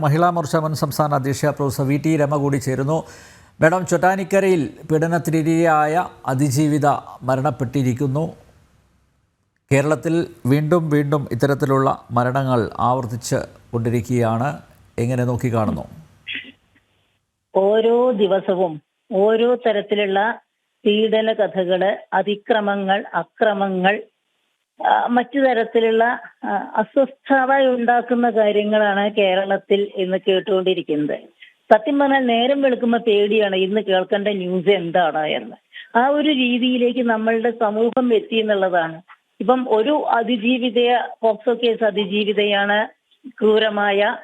മഹിളാ മോർച്ച മുൻ സംസ്ഥാന അധ്യക്ഷ പ്രൊഫസർ വി ടി രമ കൂടി ചേരുന്നു. മാഡം, ചൊട്ടാനിക്കരയിൽ പീഡനത്തിനിരയായ അതിജീവിത മരണപ്പെട്ടിരിക്കുന്നു. കേരളത്തിൽ വീണ്ടും വീണ്ടും ഇത്തരത്തിലുള്ള മരണങ്ങൾ ആവർത്തിച്ച് കൊണ്ടിരിക്കുകയാണ്. എങ്ങനെ നോക്കിക്കാണുന്നു? ഓരോ ദിവസവും ഓരോ തരത്തിലുള്ള പീഡന കഥകള്, അതിക്രമങ്ങൾ, അക്രമങ്ങൾ, മറ്റു തരത്തിലുള്ള അസ്വസ്ഥത ഉണ്ടാക്കുന്ന കാര്യങ്ങളാണ് കേരളത്തിൽ ഇന്ന് കേട്ടുകൊണ്ടിരിക്കുന്നത്. സത്യം പറഞ്ഞാൽ നേരം വെളുക്കുമ്പോൾ പേടിയാണ് ഇന്ന് കേൾക്കേണ്ട ന്യൂസ് എന്താണ് എന്ന്. ആ ഒരു രീതിയിലേക്ക് നമ്മളുടെ സമൂഹം എത്തി എന്നുള്ളതാണ്. ഇപ്പം ഒരു പോക്സോ കേസ് അതിജീവിതയാണ് ക്രൂരമായ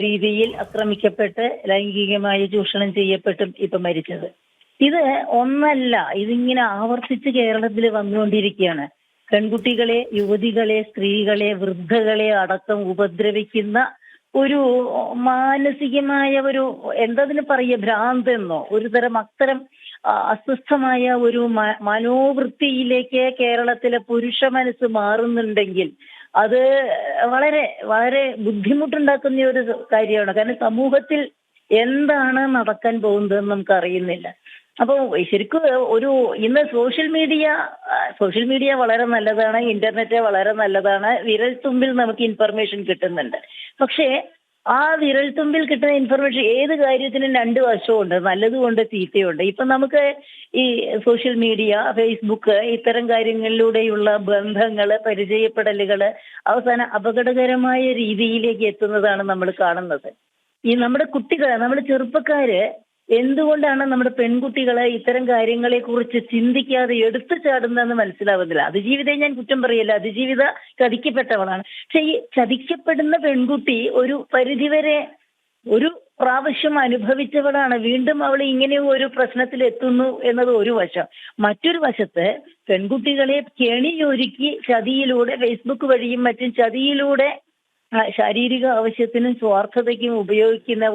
രീതിയിൽ ആക്രമിക്കപ്പെട്ട് ലൈംഗികമായി ചൂഷണം ചെയ്യപ്പെട്ടും ഇപ്പൊ മരിച്ചത്. ഇത് ഒന്നല്ല, ഇതിങ്ങനെ ആവർത്തിച്ച് കേരളത്തിൽ വന്നുകൊണ്ടിരിക്കുകയാണ്. പെൺകുട്ടികളെ, യുവതികളെ, സ്ത്രീകളെ, വൃദ്ധകളെ അടക്കം ഉപദ്രവിക്കുന്ന ഒരു മാനസികമായ ഒരു എന്തതിന് പറയുക, ഭ്രാന്തെന്നോ ഒരു തരം അത്തരം അസ്വസ്ഥമായ ഒരു മനോവൃത്തിയിലേക്ക് കേരളത്തിലെ പുരുഷ മനസ്സ് മാറുന്നുണ്ടെങ്കിൽ അത് വളരെ വളരെ ബുദ്ധിമുട്ടുണ്ടാക്കുന്ന ഒരു കാര്യമാണ്. കാരണം സമൂഹത്തിൽ എന്താണ് നടക്കാൻ പോകുന്നതെന്ന് നമുക്ക് അറിയുന്നില്ല. അപ്പോൾ ശരിക്കും ഇന്ന് സോഷ്യൽ മീഡിയ വളരെ നല്ലതാണ്, ഇന്റർനെറ്റ് വളരെ നല്ലതാണ്, വിരൽ തുമ്പിൽ നമുക്ക് ഇൻഫർമേഷൻ കിട്ടുന്നുണ്ട്. പക്ഷേ ആ വിരൽ തുമ്പിൽ കിട്ടുന്ന ഇൻഫർമേഷൻ ഏത് കാര്യത്തിനും രണ്ട് വശമുണ്ട്, നല്ലതുകൊണ്ട് ചീത്തയുണ്ട്. ഇപ്പൊ നമുക്ക് ഈ സോഷ്യൽ മീഡിയ, ഫേസ്ബുക്ക്, ഇത്തരം കാര്യങ്ങളിലൂടെയുള്ള ബന്ധങ്ങള്, പരിചയപ്പെടലുകള് അവസാനം അപകടകരമായ രീതിയിലേക്ക് എത്തുന്നതാണ് നമ്മൾ കാണുന്നത്. ഈ നമ്മുടെ നമ്മുടെ ചെറുപ്പക്കാര് എന്തുകൊണ്ടാണ് നമ്മുടെ പെൺകുട്ടികളെ ഇത്തരം കാര്യങ്ങളെ കുറിച്ച് ചിന്തിക്കാതെ എടുത്തു ചാടുന്നതെന്ന് മനസ്സിലാവുന്നില്ല. അതിജീവിതയെ ഞാൻ കുറ്റം പറയില്ല, അതിജീവിത ചതിക്കപ്പെട്ടവളാണ്. പക്ഷെ ഈ ചതിക്കപ്പെടുന്ന പെൺകുട്ടി ഒരു പരിധിവരെ ഒരു പ്രാവശ്യം അനുഭവിച്ചവളാണ്. വീണ്ടും അവൾ ഇങ്ങനെ ഒരു പ്രശ്നത്തിൽ എത്തുന്നു എന്നത് ഒരു വശം. മറ്റൊരു വശത്ത് പെൺകുട്ടികളെ കെണിയൊരുക്കി ചതിയിലൂടെ, ഫേസ്ബുക്ക് വഴിയും മറ്റും ചതിയിലൂടെ ശാരീരിക ആവശ്യത്തിനും സ്വാർത്ഥതയ്ക്കും ഉപയോഗിക്കുന്ന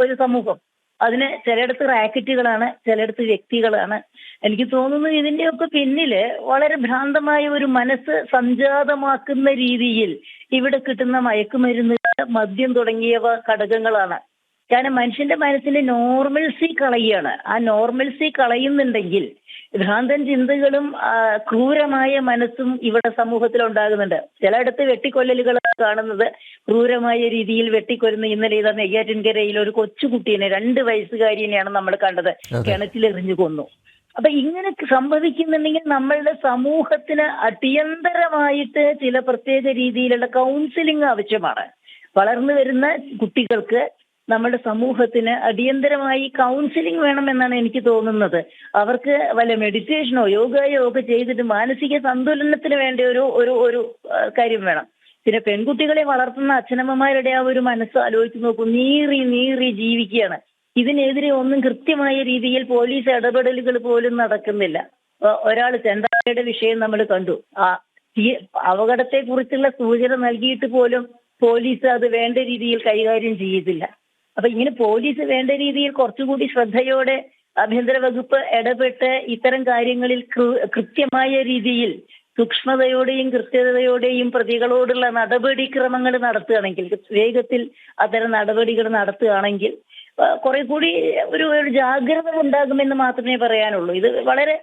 ഒരു സമൂഹം. അതിന് ചിലയിടത്ത് റാക്കറ്റുകളാണ്, ചിലയിടത്ത് വ്യക്തികളാണ്. എനിക്ക് തോന്നുന്നു ഇതിന്റെയൊക്കെ പിന്നില് വളരെ ഭ്രാന്തമായ ഒരു മനസ്സ് സംജാതമാക്കുന്ന രീതിയിൽ ഇവിടെ കിട്ടുന്ന മയക്കുമരുന്ന്, മദ്യം തുടങ്ങിയവ ഘടകങ്ങളാണ്. കാരണം മനുഷ്യന്റെ മനസ്സിന്റെ നോർമൽസി കളയുകയാണ്. ആ നോർമൽസി കളയുന്നുണ്ടെങ്കിൽ ഭ്രാന്തൻ ചിന്തകളും ക്രൂരമായ മനസ്സും ഇവിടെ സമൂഹത്തിൽ ഉണ്ടാകുന്നുണ്ട്. ചിലയിടത്ത് വെട്ടിക്കൊല്ലലുകൾ കാണുന്നത് ക്രൂരമായ രീതിയിൽ വെട്ടിക്കൊല്ലുന്ന. ഇന്നലെ ഇതാ നെയ്യാറ്റിൻകരയിൽ ഒരു കൊച്ചുകുട്ടീനെ, 2 വയസ്സുകാരിനെയാണ് നമ്മൾ കണ്ടത്, കിണറ്റിലെറിഞ്ഞു കൊന്നു. അപ്പൊ ഇങ്ങനെ സംഭവിക്കുന്നുണ്ടെങ്കിൽ നമ്മളുടെ സമൂഹത്തിന് അടിയന്തരമായിട്ട് ചില പ്രത്യേക രീതിയിലുള്ള കൗൺസിലിംഗ് ആവശ്യമാണ്. വളർന്നു വരുന്ന കുട്ടികൾക്ക് നമ്മുടെ സമൂഹത്തിന് അടിയന്തരമായി കൗൺസിലിംഗ് വേണമെന്നാണ് എനിക്ക് തോന്നുന്നത്. അവർക്ക് വല്ല മെഡിറ്റേഷനോ യോഗയോ ഒക്കെ ചെയ്തിട്ട് മാനസിക സന്തുലനത്തിന് വേണ്ട ഒരു കാര്യം വേണം. പിന്നെ പെൺകുട്ടികളെ വളർത്തുന്ന അച്ഛനമ്മമാരുടെ ആ ഒരു മനസ്സ് ആലോചിച്ച് നോക്കൂ. നീറി ജീവിക്കുകയാണ്. ഇതിനെതിരെ ഒന്നും കൃത്യമായ രീതിയിൽ പോലീസ് ഇടപെടലുകൾ പോലും നടക്കുന്നില്ല. ഒരാൾ ചെണ്ടായുടെ വിഷയം നമ്മൾ കണ്ടു. അപകടത്തെ കുറിച്ചുള്ള സൂചന നൽകിയിട്ട് പോലും പോലീസ് അത് വേണ്ട രീതിയിൽ കൈകാര്യം ചെയ്തില്ല. അപ്പൊ ഇങ്ങനെ പോലീസ് വേണ്ട രീതിയിൽ കുറച്ചുകൂടി ശ്രദ്ധയോടെ ആഭ്യന്തര വകുപ്പ് ഇടപെട്ട് ഇത്തരം കാര്യങ്ങളിൽ കൃത്യമായ രീതിയിൽ സൂക്ഷ്മതയോടെയും കൃത്യതയോടെയും പ്രതികളോടുള്ള നടപടിക്രമങ്ങൾ നടത്തുകയാണെങ്കിൽ, വേഗത്തിൽ അത്തരം നടപടികൾ നടത്തുകയാണെങ്കിൽ കുറെ കൂടി ഒരു ജാഗ്രത ഉണ്ടാകുമെന്ന് മാത്രമേ പറയാനുള്ളൂ. ഇത് വളരെ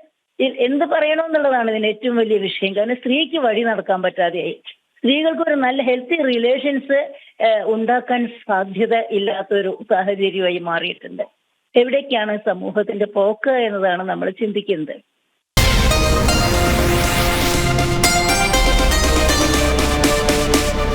എന്ത് പറയണമെന്നുള്ളതാണ് ഇതിന് ഏറ്റവും വലിയ വിഷയം. കാരണം സ്ത്രീക്ക് വഴി നടക്കാൻ പറ്റാതെയായി. സ്ത്രീകൾക്ക് ഒരു നല്ല ഹെൽത്തി റിലേഷൻസ് ഉണ്ടാക്കാൻ സാധ്യത ഇല്ലാത്തൊരു സാഹചര്യമായി മാറിയിട്ടുണ്ട്. എവിടേക്കാണ് സമൂഹത്തിന്റെ പോക്ക് എന്നതാണ് നമ്മൾ ചിന്തിക്കുന്നത്.